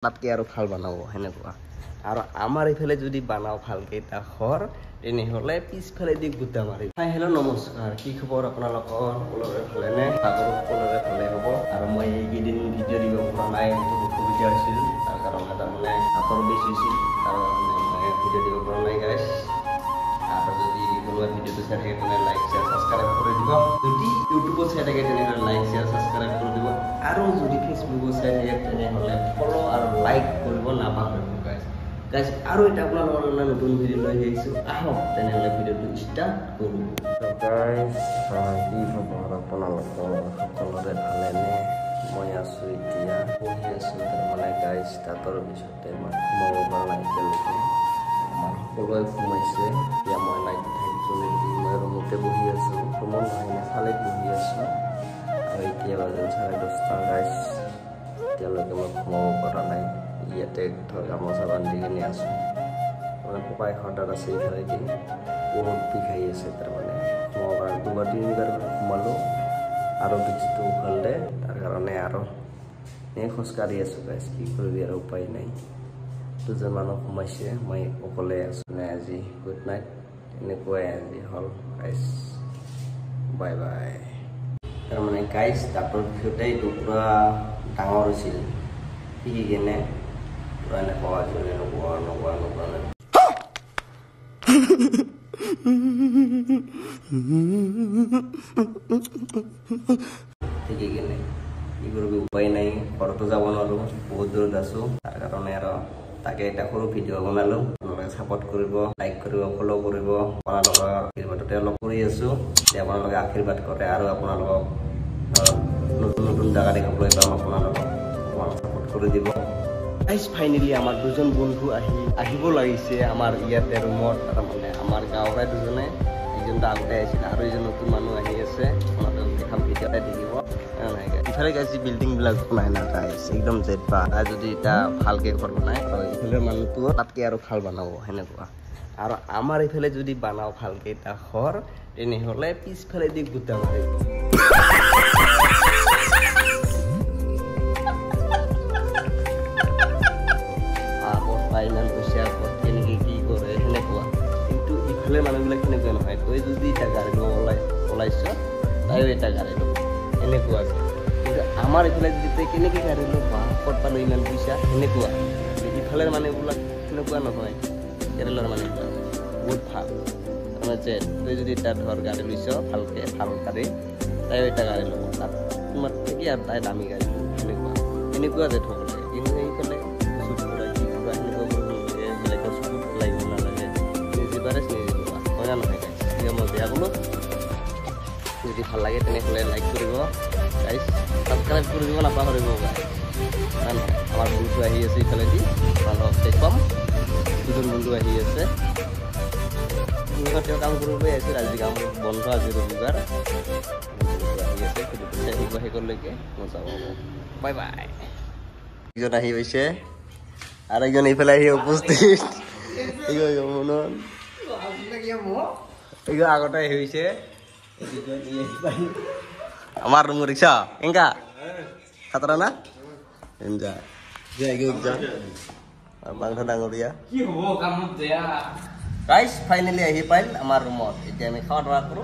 তাতকে আৰু ভাল বনাব হেনেকুৱা আৰু আমাৰ ইফালে যদি বানাও ভালকে এটা ঘৰ তেনেহলে পিছফালে দি গুটা মাৰি হেল্ল নমস্কাৰ কি খবৰ আপোনালোকৰ সকলোৰে ভালেনে সকলোৰে ভালে হ'ব আৰু মই এইকেইদিন ভিডিঅ' দিব পৰা নাই অসুবিধা হৈছিল তাৰ কাৰণে তাৰমানে হাতৰ বেছি হৈছিল তাৰ কাৰণে মই ভিডিঅ' দিব পৰা নাই গাইছ আৰু যদি কোনোবা ভিডিঅ'টো চাই থাকে তেনে লাইক শ্বেয়াৰ ছাবস্ক্ৰাইব কৰি দিব যদি ইউটিউবত চাই থাকে তেনেহলে লাইক শ্বেয়াৰ ছাবস্ক্ৰাইব কৰি দিব আৰু যদি ফেচবুকত চাই থাকে তেনেহলে ফলো আৰু লাইক কৰিব নাপাহৰিব গাইছ আৰু এটা আপোনালোকৰ নতুন ভিডিঅ' লৈ আহিছোঁ আহক তেনেহলে ভিডিঅ'টো ষ্টাৰ্ট কৰোঁ গাইছ কি খবৰ আপোনালোকৰ সকলোৰে ভালেনে মই আছোঁ এতিয়া বহি আছোঁ তাৰমানে গাইছ তাতৰ পিছতে মই সোমাব পৰা নাই এতিয়ালৈকে আমাৰ সকলোৱে সোমাইছে এতিয়া মই লাইট থাকিছোঁ নেকি মই ৰুমতে বহি আছোঁ ৰুমত নহয় চালে বহি আছোঁ আৰু এতিয়া বাজে 10:30 গাইছ এতিয়ালৈকে মই সোমাব পৰা নাই ইয়াতে গামোচা বান্ধি কিনে আছোঁ মানে ককাই হঠাৎ আছে ইফালেদি বহুত বিষাই আছে তাৰমানে সোমাব পৰা দুবাৰ তিনিবাৰ সোমালোঁ আৰু বিষটো উখালে তাৰ কাৰণে আৰু খোজকাঢ়ি আছোঁ গাইছ কি কৰিবি আৰু উপায় নাই দুজন মানুহ সোমাইছে মই অকলে আছোঁ নে আজি গুড নাইট এনেকুৱাই আজি হ'ল গাইছ বাই বাই তাৰমানে গাইছ দাঁতৰ বিষতে এইটো পূৰা ডাঙৰ হৈছিল শিকি কেনে পূৰা এনেকুৱা শিকি কেনে কি কৰিবি উপায় নাই ঘৰতো যাব নোৱাৰোঁ বহুত দূৰত আছোঁ তাৰ কাৰণে আৰু তাকে এটা সৰু ভিডিঅ' বনালোঁ আপোনালোকে ছাপোৰ্ট কৰিব লাইক কৰিব ফ'ল' কৰিব আপোনালোকৰ আশীৰ্বাদতে অলপ কৰি আছোঁ যে আপোনালোকে আশীৰ্বাদ কৰে আৰু আপোনালোকক নতুন নতুন জেগা দেখাবলৈ পাম আপোনালোকক ছাপোৰ্ট কৰি দিব গাইছ ফাইনেলি আমাৰ দুজন বন্ধু আহিব লাগিছে আমাৰ ইয়াতে ৰুমত তাৰমানে আমাৰ গাঁৱৰে দুজনে এইজনটো আগতে আহিছিল আৰু এইজন নতুন মানুহ আহি আছে আপোনালোকক দেখাম ভিডিঅ'তে দেখিব ইফালে গাইছ বিল্ডিংবিলাক বনাই না গাইছ একদম জেদবা যদি এটা ভালকৈ ঘৰ বনায় আৰু ইফালে মানুহটো তাতকৈ আৰু ভাল বনাব সেনেকুৱা আৰু আমাৰ ইফালে যদি বানাও ভালকৈ এটা ঘৰ তেনেহ'লে পিছফালে দি গুটা মাৰিব ইমান পইচা কেনেকৈ কি কৰে সেনেকুৱা কিন্তু ইফালে মানুহবিলাক সেনেকুৱা নহয় তই যদি এটা গাড়ী ল'ব ওলাইছ তাইও এটা গাড়ী ল'ব এনেকুৱা আছে কিন্তু আমাৰ ইফালে যদি তই কেনেকৈ গাড়ী ল'ব ক'ত পালোঁ ইমান পইচা সেনেকুৱা ইফালে মানুহবিলাক সেনেকুৱা নহয় কেৰেলাৰ মানুহবিলাক বহুত ভাল তাৰমানে যে তই যদি এটা ধৰ গাড়ী লৈছ ভালকৈ ভাল গাড়ী তাইও এটা গাড়ী ল'ব তাত তোমাৰ থাকি আৰু তাই দামী গাড়ী এনেকুৱা যে থ'ব লাগে কিন্তু সেইফালে যদি ভাল লাগে তেনেহ'লে লাইক কৰিব গাইছ ছাবস্ক্ৰাইব কৰি দিব নাপাহৰিব আমাৰ বন্ধু আহি আছে ইফালেদি মানুহক দেখুৱাম দুজন বন্ধু আহি আছে তেওঁ কাম কৰিবলৈ আহিছিল আজি কাম বন্ধ আজি ৰবিবাৰ আহি আছে শেষলৈকে মজা পাব বাই বাই একজন আহি পাইছে আৰু একজন এইফালে আহি উপস্থিত আগতে আহি হৈছে আমার রুম রিক্সা এঙ্কা খাতরা না এনজা বাংলা ডাঙরিয়া গাইস ফাইনালি আহি পাইল আমার রুমত এতিয়া আমি খাওয়া দাওয়া কৰো